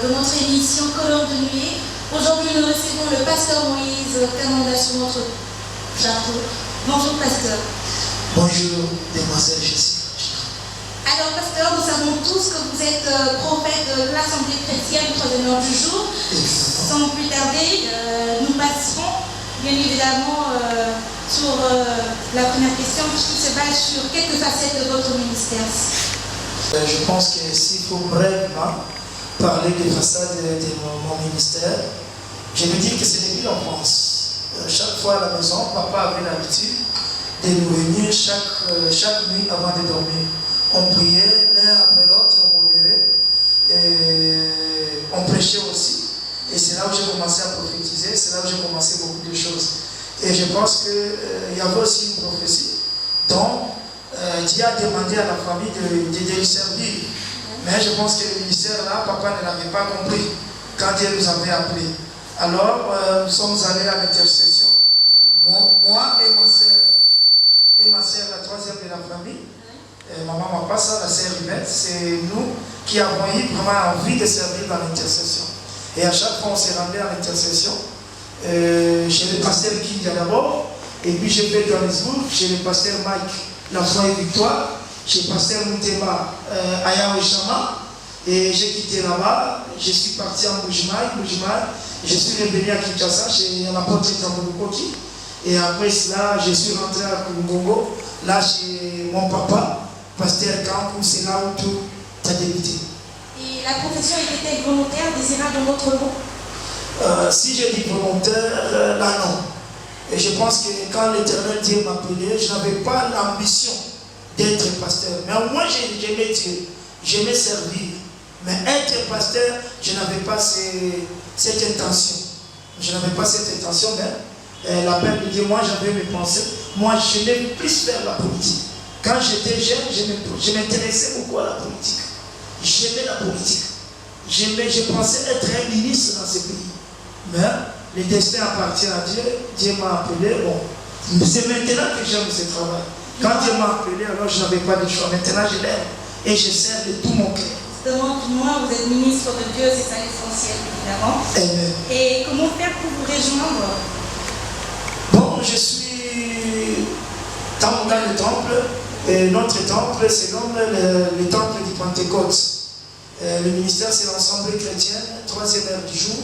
De notre émission Colombe de Nuit. Aujourd'hui, nous recevons le pasteur Moïse Kananda sur notre plateau. Bonjour, pasteur. Bonjour, demoiselle Jessica. Alors, pasteur, nous savons tous que vous êtes prophète de l'Assemblée chrétienne du 3e heure du jour. Sans plus tarder, nous passerons bien évidemment sur la première question qui se base sur quelques facettes de votre ministère. Je pense que s'il faut brièvement parler des façades de mon ministère, je veux dire que c'est depuis l'enfance. Chaque fois à la maison, papa avait l'habitude de nous réunir chaque nuit avant de dormir. On priait l'un après l'autre, on modérait, et on prêchait aussi. Et c'est là où j'ai commencé à prophétiser, c'est là où j'ai commencé beaucoup de choses. Et je pense qu'il y avait aussi une prophétie dont Dieu a demandé à la famille de lui servir. Mais je pense que le ministère là, papa ne l'avait pas compris quand Dieu nous avait appelés. Alors, nous sommes allés à l'intercession. Moi et ma sœur, la troisième de la famille, maman m'a pas ça, la sœur Yvette, c'est nous qui avons eu vraiment envie de servir dans l'intercession. Et à chaque fois, on s'est rendu à l'intercession. Chez le pasteur Kindia d'abord, et puis j'ai fait Johannesburg, chez le pasteur Mike. La foi et victoire, chez Pasteur Moutema Aya Oshama, et j'ai quitté là-bas, je suis parti en Bujimaï, je suis revenu à Kinshasa chez l'apôtre Tamboukoki, et après cela, je suis rentré à Kungongo, là chez mon papa, Pasteur Campou, c'est là où tout a débuté. Et la profession était-elle volontaire, désirable dans votre nom? Si je dis volontaire, là non. Et je pense que quand l'Éternel Dieu m'appelait, je n'avais pas l'ambition d'être pasteur. Mais moi, j'aimais Dieu, j'aimais servir. Mais être pasteur, je n'avais pas cette intention. Je n'avais pas cette intention, mais l'appel de Dieu, moi, j'avais mes pensées. Moi, j'aimais plus faire la politique. Quand j'étais jeune, je m'intéressais beaucoup à la politique. J'aimais la politique. Je pensais être un ministre dans ce pays. Mais le destin appartient à Dieu. Dieu m'a appelé. Bon, c'est maintenant que j'aime ce travail. Quand Dieu m'a appelé, alors je n'avais pas de choix. Maintenant, je l'aime et je sers de tout mon cœur. Justement, pour moi, vous êtes ministre de Dieu, c'est ça l'essentiel, évidemment. Amen. Et comment faire pour vous rejoindre? Bon, je suis dans le temple. Et notre temple, c'est comme le temple du Pentecôte. Le ministère, c'est l'ensemble chrétien, 3e heure du jour.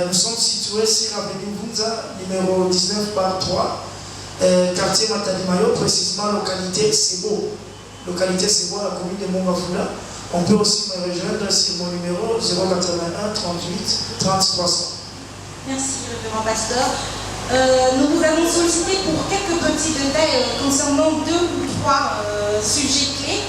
Nous sommes situés sur l'avenue Bunza, numéro 19 par 3, quartier Matadimayo, précisément localité Sebo. Localité Sebo, la commune de Mongafula. On peut aussi me rejoindre sur mon numéro 081 38 30 300. Merci, révérend pasteur. Nous vous avons sollicité pour quelques petits détails concernant 2 ou 3 sujets clés.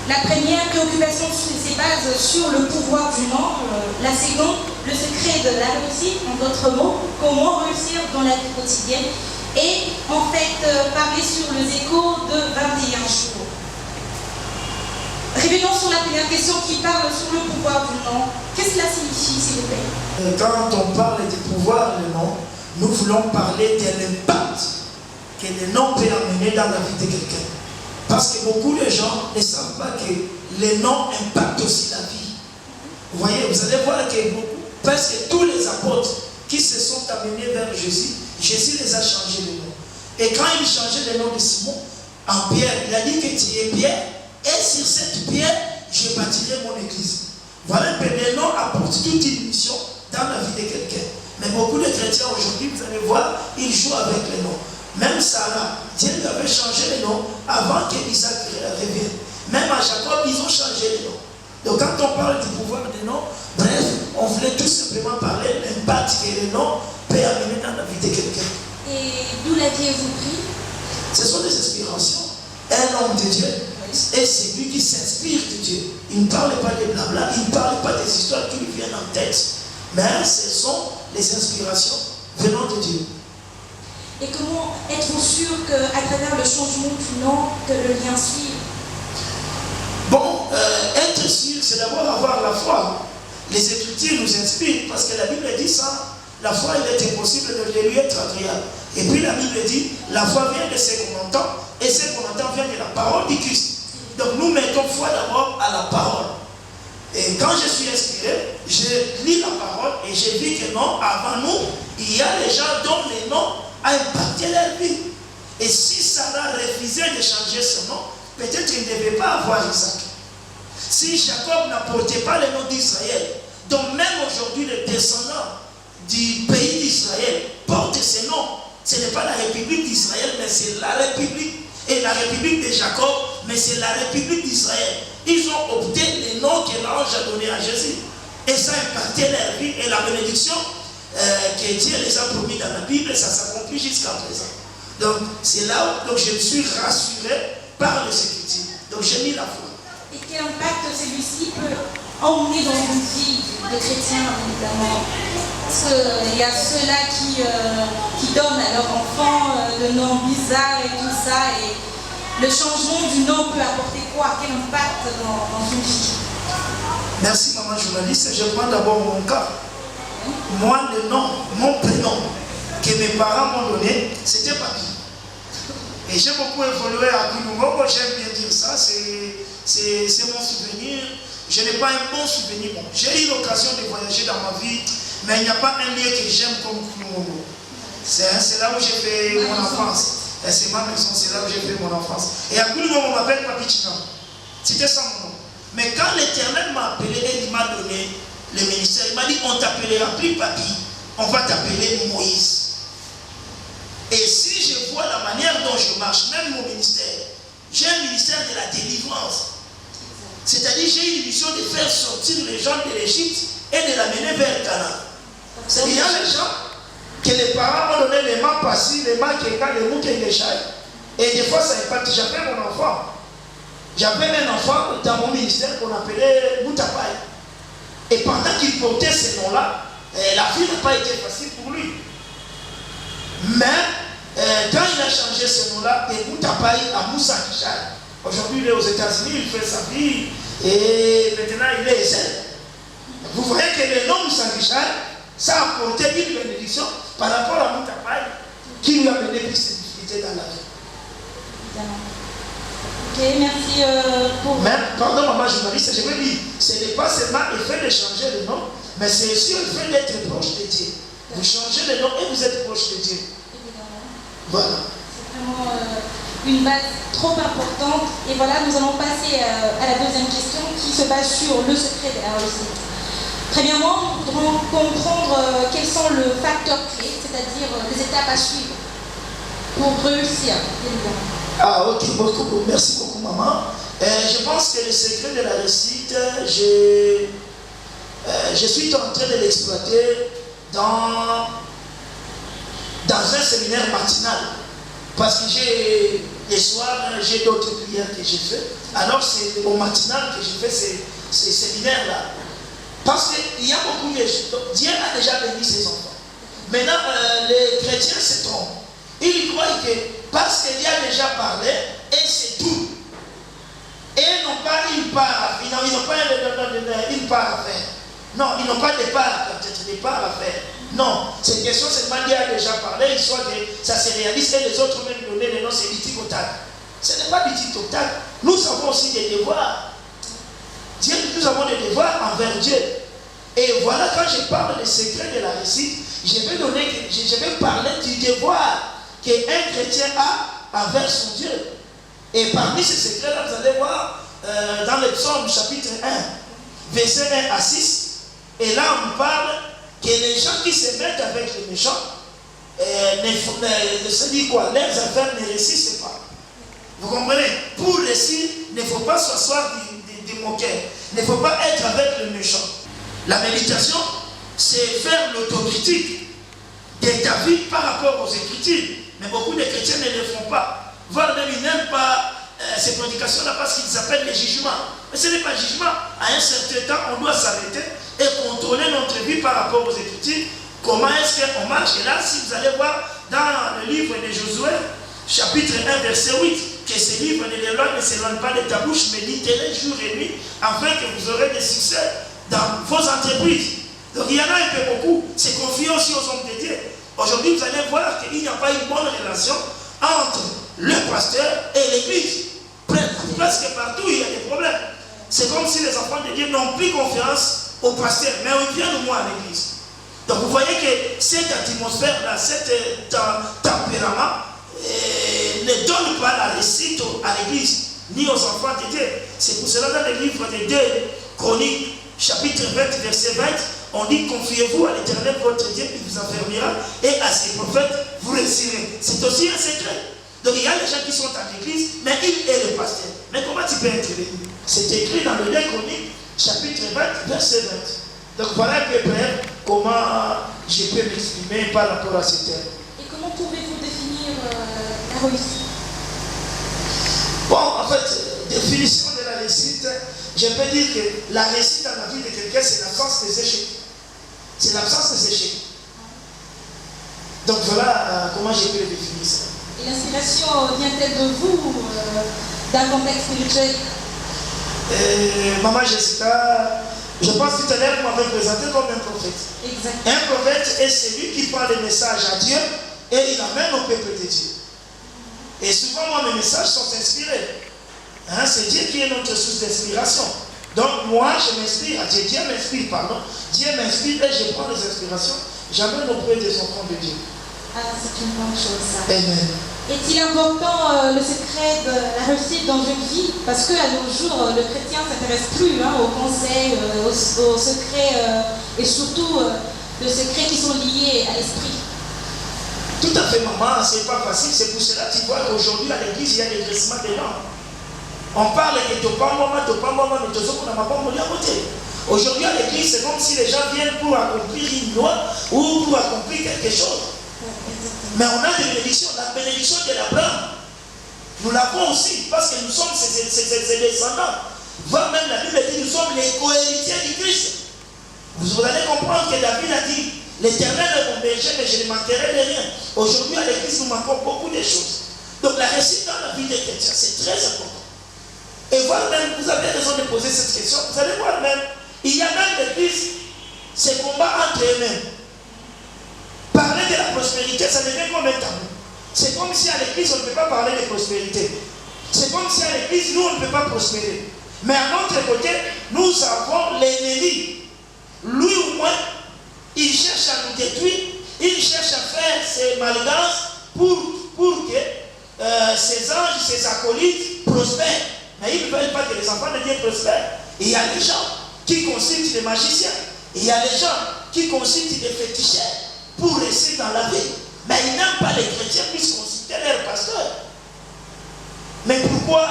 La première préoccupation se base sur le pouvoir du nom. La seconde, le secret de la réussite, en d'autres mots, comment réussir dans la vie quotidienne. Et en fait, parler sur les échos de 21 jours. Revenons sur la première question qui parle sur le pouvoir du nom. Qu'est-ce que cela signifie, s'il vous plaît? Quand on parle du pouvoir du nom, nous voulons parler de l'impact que le nom peut amener dans la vie de quelqu'un. Parce que beaucoup de gens ne savent pas que les noms impactent aussi la vie. Vous voyez, vous allez voir que presque tous les apôtres qui se sont amenés vers Jésus, Jésus les a changés de nom. Et quand il changeait le nom de Simon, en Pierre, il a dit que tu es Pierre, et sur cette pierre, je bâtirai mon église. Voilà que les noms apportent toute une mission dans la vie de quelqu'un. Mais beaucoup de chrétiens aujourd'hui, vous allez voir, ils jouent avec les noms. Même Sarah, Dieu lui avait changé le nom avant qu'Isaac revienne. Même à Jacob, ils ont changé le nom. Donc quand on parle du pouvoir des noms, bref, on voulait tout simplement parler de l'impact que les noms peuvent l'aviez-vous pris? Ce sont des inspirations. Un homme de Dieu est celui qui s'inspire de Dieu. Il ne parle pas de blabla, il ne parle pas des histoires qui lui viennent en tête. Mais ce sont les inspirations venant de Dieu. Et comment êtes-vous sûr qu'à travers le changement du nom, que le lien suive? Bon, être sûr, c'est d'abord avoir la foi. Les Écritures nous inspirent parce que la Bible dit ça. La foi, il est impossible de lui être agréable. Et puis la Bible dit, la foi vient de ce qu'on entend, et ce qu'on entend vient de la parole du Christ. Donc nous mettons foi d'abord à la parole. Et quand je suis inspiré, je lis la parole et je vis que non, avant nous, il y a des gens dont les noms ont impacté leur vie. Et si Sarah refusait de changer son nom, peut-être qu'il ne devait pas avoir Isaac. Si Jacob n'apportait pas le nom d'Israël, donc même aujourd'hui les descendants du pays d'Israël portent ce nom. Ce n'est pas la République d'Israël, mais c'est la République. Et la République de Jacob, mais c'est la République d'Israël. Ils ont opté les noms que l'ange a donné à Jésus. Et ça a impacté leur vie. Et la bénédiction que Dieu les a promis dans la Bible, ça s'accomplit jusqu'à présent. Donc c'est là où je me suis rassuré par les Écritures. Donc j'ai mis la foi. Et quel impact celui-ci peut emmener dans une vie de chrétien, évidemment? Parce qu'il y a ceux-là qui donnent à leurs enfants de noms bizarres et tout ça. Et le changement du nom peut apporter quoi? Quel impact dans une vie? Merci maman journaliste. Je prends d'abord mon cas. Moi, le nom, mon prénom que mes parents m'ont donné, c'était Papi. Et j'ai beaucoup évolué à Kouloumo. J'aime bien dire ça. C'est mon souvenir. Je n'ai pas un bon souvenir. Bon, j'ai eu l'occasion de voyager dans ma vie, mais il n'y a pas un lieu que j'aime comme Kouloumo. C'est là où j'ai fait mon enfance. Et c'est ma maison, c'est là où j'ai fait mon enfance. Et à Kouloumo, on m'appelle Papi China. C'était ça mon nom. Mais quand l'Éternel m'a appelé et il m'a donné le ministère, il m'a dit, on t'appellera plus Papi, on va t'appeler Moïse. Et si je vois la manière dont je marche, même mon ministère, j'ai un ministère de la délivrance. C'est-à-dire, j'ai une mission de faire sortir les gens de l'Égypte et de l'amener vers Canaan. Il y a les gens que les parents ont donné les mains passées, les mains qui les mouques et les chats. Et des fois, ça impacte. J'appelle mon enfant. J'appelle un enfant dans mon ministère qu'on appelait Moutapaï. Et pendant qu'il portait ce nom-là, la vie n'a pas été facile pour lui. Mais quand il a changé ce nom-là, de Moutapaï à Moussa Kishal, aujourd'hui il est aux États-Unis, il fait sa vie et maintenant il est seul. Vous voyez que le nom Moussa Kishal, ça a apporté une bénédiction par rapport à Moutapaï qui lui a donné plus de difficultés dans la vie. Ok, merci pour... Mais, pardon maman journaliste, je veux dire, ce n'est pas seulement le fait de changer le nom, mais c'est aussi le fait d'être proche de Dieu. Vous changez le nom et vous êtes proche de Dieu. Évidemment. Voilà. C'est vraiment une base trop importante. Et voilà, nous allons passer à la deuxième question qui se base sur le secret de la réussite. Premièrement, nous voudrons comprendre quels sont les facteurs clés, c'est-à-dire les étapes à suivre pour réussir, évidemment. Ah ok, merci beaucoup maman. Je pense que le secret de la réussite, je suis en train de l'exploiter dans un séminaire matinal. Parce que les soirs, j'ai d'autres prières que j'ai fait. Alors c'est au matinal que j'ai fait ces séminaires-là. Parce qu'il y a beaucoup de choses. Dieu a déjà béni ses enfants. Maintenant, les chrétiens se trompent. Ils croient que parce que Dieu a déjà parlé, et c'est tout. Et ils n'ont pas une part à faire. Non, ils n'ont pas une part à faire. Non, ils n'ont pas de part, peut-être des parts à faire. Non, c'est question seulement Dieu a déjà parlé, il soit que ça se réalise et les autres même donner le nom, c'est du total. Ce n'est pas du total. Nous avons aussi des devoirs. Dieu, nous avons des devoirs envers Dieu. Et voilà, quand je parle des secrets de la réussite, je vais parler du devoir qu'un chrétien a envers son Dieu. Et parmi ces secrets-là, vous allez voir dans le psaume chapitre 1, verset 1 à 6, et là on parle que les gens qui se mettent avec les méchants, ne se disent quoi, leurs affaires ne réussissent pas. Vous comprenez? Pour réussir, il ne faut pas s'asseoir du moqueur. Il ne faut pas être avec le méchant. La méditation, c'est faire l'autocritique de ta vie par rapport aux Écritures. Mais beaucoup de chrétiens ne le font pas. Voire même ils n'aiment pas ces prédications-là parce qu'ils appellent les jugements. Mais ce n'est pas jugement. À un certain temps, on doit s'arrêter et contrôler notre vie par rapport aux Écritures. Comment est-ce qu'on marche? Et là, si vous allez voir dans le livre de Josué, chapitre 1, verset 8, que ce livre de l'Éloi ne s'éloigne pas de ta bouche, mais litez-les jour et nuit, afin que vous aurez des succès dans vos entreprises. Donc il y en a un peu beaucoup. C'est confié aussi aux hommes de Dieu. Aujourd'hui, vous allez voir qu'il n'y a pas une bonne relation entre le pasteur et l'église. Presque partout, il y a des problèmes. C'est comme si les enfants de Dieu n'ont plus confiance au pasteur, mais ils viennent au moins à l'église. Donc vous voyez que cette atmosphère-là, cet tempérament ne donne pas la réussite à l'église, ni aux enfants de Dieu. C'est pour cela dans le livre de 2 Chroniques, chapitre 20, verset 20, on dit: confiez-vous à l'Éternel votre Dieu, il vous affermira, et à ses prophètes vous réussirez. C'est aussi un secret. Donc il y a les gens qui sont à l'église, mais il est le pasteur. Mais comment tu peux être béni? C'est écrit dans le 2 Chroniques, chapitre 20, verset 20. Donc voilà un peu près comment je peux m'exprimer par rapport à ce terme. Et comment pouvez-vous définir la réussite? Bon, en fait, définition de la réussite, je peux dire que la réussite dans la vie de quelqu'un, c'est l'absence des échecs. C'est l'absence des échecs. Donc voilà comment je peux le définir ça. Et l'inspiration vient-elle de vous, d'un contexte spirituel? Maman Jessica, je pense que tout à l'heure, vous m'avez présenté comme un prophète. Exactement. Un prophète est celui qui prend le message à Dieu et il amène au peuple de Dieu. Et souvent, moi, mes messages sont inspirés. Hein, c'est Dieu qui est notre source d'inspiration. Donc, moi, je m'inspire à Dieu. Dieu m'inspire, pardon. Dieu m'inspire et je prends les inspirations. J'amène auprès des enfants de Dieu. Ah, c'est une bonne chose, ça. Amen. Est-il important le secret de la réussite dans une vie? Parce qu'à nos jours, le chrétien ne s'intéresse plus aux conseils, aux secrets et surtout les secrets qui sont liés à l'esprit. Tout à fait, maman, c'est pas facile. C'est pour cela que tu vois qu'aujourd'hui à l'église, il y a des graissements des dents. On parle de Topamama, mais Tozoko n'a pas mouru à côté. Aujourd'hui à l'église, c'est comme si les gens viennent pour accomplir une loi ou pour accomplir quelque chose. Mais on a des bénédictions. La bénédiction de l'Abraham, nous l'avons aussi parce que nous sommes ses descendants. Voire même la Bible dit nous sommes les cohéritiers du Christ. Vous allez comprendre que David a dit: l'Éternel est mon berger, mais je ne manquerai de rien. Aujourd'hui à l'église, nous manquons beaucoup de choses. Donc la réussite dans la vie des chrétiens, c'est très important. Et voir même, vous avez raison de poser cette question, vous allez voir même, il y a même l'église, ces combats entre eux-mêmes. Parler de la prospérité, ça devient comme un tabou. C'est comme si à l'église, on ne peut pas parler de prospérité. C'est comme si à l'église, nous, on ne peut pas prospérer. Mais à notre côté, nous avons l'ennemi. Lui ou moi, il cherche à nous détruire, il cherche à faire ses malgances pour que ses anges, ses acolytes prospèrent. Mais ils ne veulent pas que les enfants de Dieu prospèrent. Et il y a des gens qui consultent les magiciens. Et il y a des gens qui consultent les féticheurs pour réussir dans la vie. Mais ils n'aiment pas les chrétiens puissent consulter leur pasteur. Mais pourquoi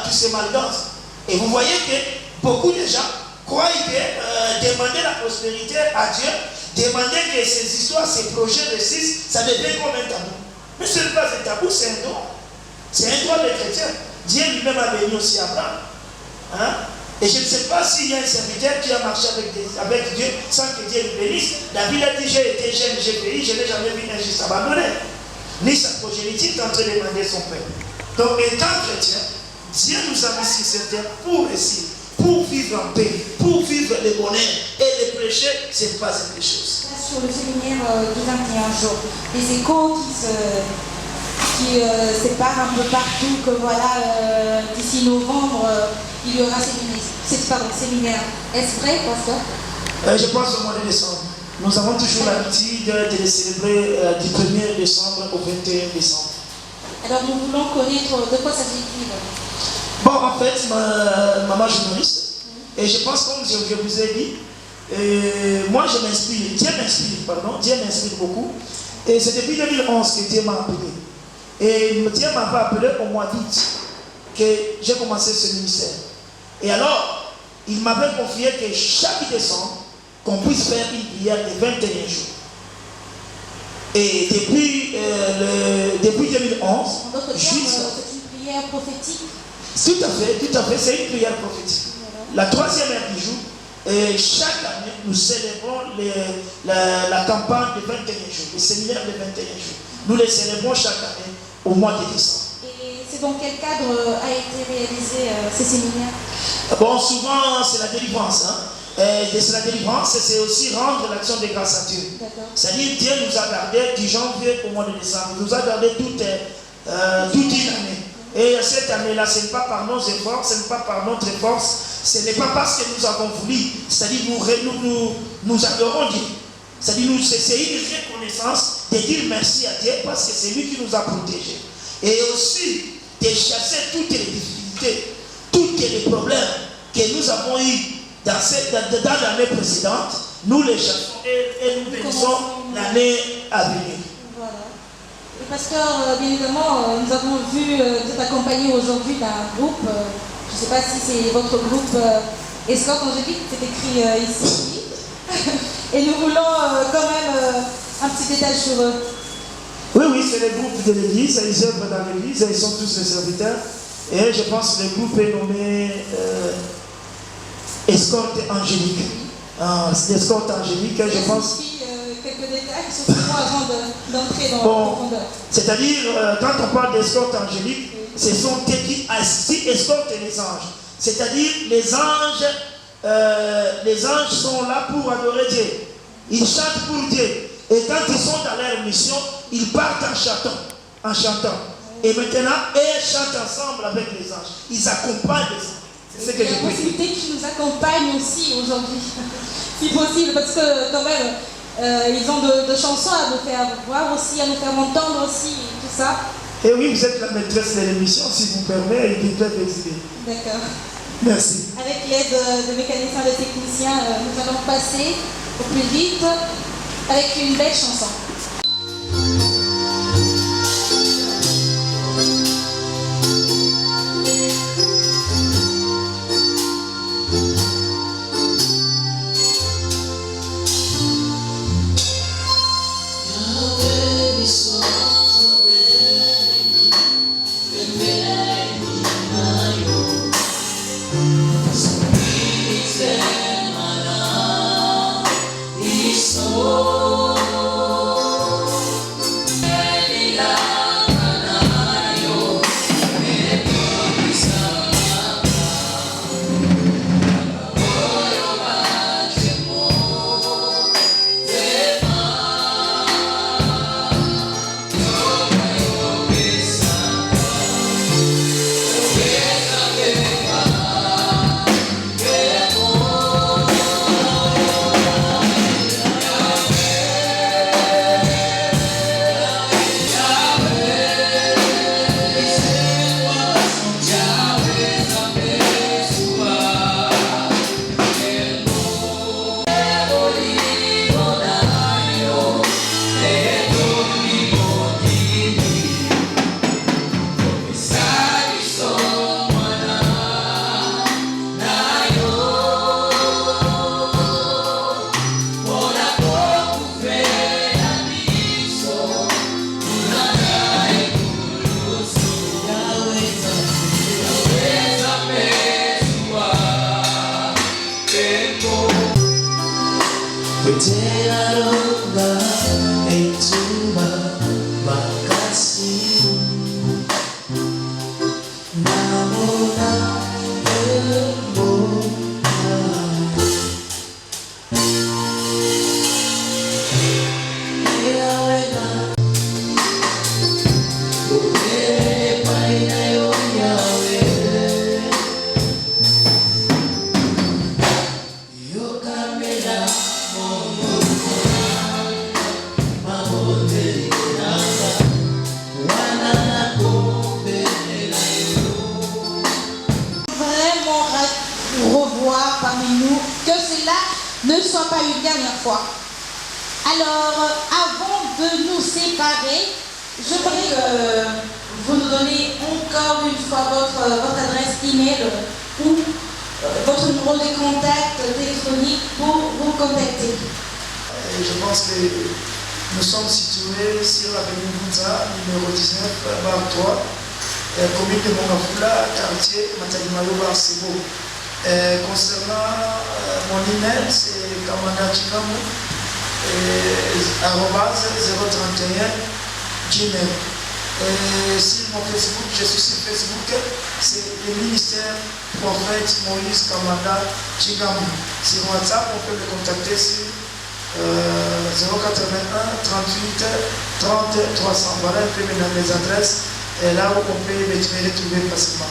tous ces malgances? Et vous voyez que beaucoup de gens croient que demander la prospérité à Dieu, demander que ces histoires, ces projets réussissent, ça devient comme un tabou. Mais ce n'est pas un tabou, c'est un droit. C'est un droit des chrétiens. Dieu lui-même a béni aussi Abraham. Hein? Et je ne sais pas s'il y a un serviteur qui a marché avec Dieu sans que Dieu le bénisse. David a dit: j'ai été jeune, j'ai péri, je n'ai jamais vu un juste abandonné. Ni sa progéniture en train de demander son père. Donc, étant chrétien, Dieu nous a mis sur cette terre pour réussir, pour vivre en paix, pour vivre le bonheur. Et le péché, ce n'est pas quelque chose. Sur le séminaire du 21 jours, les échos qui séparent un peu partout, que voilà, d'ici novembre, il y aura séminaire. Est-ce vrai, pasteur? Je pense au mois de décembre. Nous avons toujours l'habitude de les célébrer du 1er décembre au 21 décembre. Alors nous voulons connaître de quoi s'agit-il? Bon, en fait, ma maman journaliste, et je pense, comme je vous ai dit, moi je m'inspire, Dieu m'inspire beaucoup. Et c'est depuis 2011 que Dieu m'a appelé. Et Dieu m'avait appelé au mois d'août que j'ai commencé ce ministère. Et alors, il m'avait confié que chaque décembre, qu'on puisse faire une prière de 21 jours. Et depuis depuis 2011, En d'autres termes, jusqu'à... c'est une prière prophétique. Tout à fait, c'est une prière prophétique. La troisième heure du jour, et chaque année, nous célébrons la campagne de 21 jours, le séminaire de 21 jours. Nous les célébrons chaque année au mois de décembre. Et c'est dans quel cadre a été réalisé ces séminaires? Bon, souvent, c'est la délivrance. Et c'est la délivrance, c'est aussi rendre l'action de grâce à Dieu. C'est-à-dire, Dieu nous a gardés du janvier au mois de décembre. Il nous a gardés toute une année. Et cette année-là, ce n'est pas par nos efforts, ce n'est pas par notre force, ce n'est pas parce que nous avons voulu. C'est-à-dire, nous adorons Dieu. C'est-à-dire, c'est une reconnaissance de dire merci à Dieu parce que c'est lui qui nous a protégés. Et aussi, de chasser toutes les difficultés, tous les problèmes que nous avons eus dans l'année précédente. Nous les chassons et nous bénissons l'année à venir. Voilà. Et pasteur, bien évidemment, nous avons vu, vous êtes accompagné aujourd'hui d'un groupe, je ne sais pas si c'est votre groupe Escorte Angélique, c'est écrit ici. Et nous voulons quand même un petit détail sur eux. Oui, c'est le groupe de l'église, ils œuvrent dans l'église, ils sont tous les serviteurs. Et je pense que le groupe est nommé Escorte Angélique. Escorte Angélique, je pense. Quelques détails sur ce point avant d'entrer dans la profondeur. C'est-à-dire, quand on parle d'escorte angélique, ce sont ceux qui escortent les anges. C'est-à-dire, les anges sont là pour adorer Dieu. Ils chantent pour Dieu. Et quand ils sont dans leur mission, ils partent en chantant. Et maintenant, ils chantent ensemble avec les anges. Ils accompagnent les anges. C'est ce que je peux dire. Il y a la possibilité qu'ils nous accompagnent aussi aujourd'hui, si possible, parce que quand même, ils ont de chansons à nous faire voir aussi, à nous faire entendre aussi, tout ça. Et oui, vous êtes la maîtresse de l'émission, si vous permettez, ils peuvent décider. D'accord. Merci. Avec l'aide de mécaniciens et de techniciens, nous allons passer au plus vite avec une belle chanson. Ne soit pas une dernière fois. Alors, avant de nous séparer, j'aimerais que vous nous donnez encore une fois votre adresse email ou votre numéro de contact téléphonique pour vous contacter. Je pense que Nous sommes situés sur l'avenue Bounza, numéro 19, bar 3, commune de Mongafula, quartier Matalimayo, bar Sebo. Concernant mon email, c'est kamanachinamu, @031 gmail. Sur mon Facebook, je suis sur Facebook, c'est le ministère prophète Moïse Kamanda Chigamu. Sur WhatsApp, on peut me contacter sur 081 38 30 300. Voilà un peu maintenant mes adresses, et là où on peut me retrouver facilement.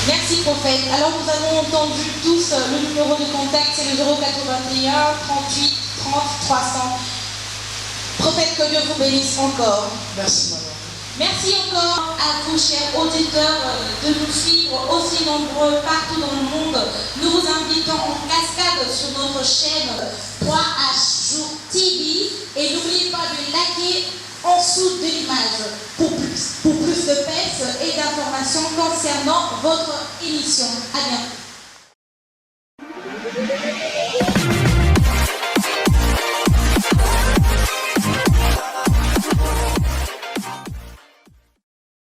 Merci prophète. Alors nous avons entendu tous le numéro de contact, c'est le 081 38 30 300. Prophète, que Dieu vous bénisse encore. Merci madame. Merci encore à vous, chers auditeurs, de nous suivre aussi nombreux partout dans le monde. Nous vous invitons en cascade sur notre chaîne 3H Jour TV et n'oubliez pas de liker en dessous de l'image pour plus de peps et d'informations concernant votre émission. À bientôt.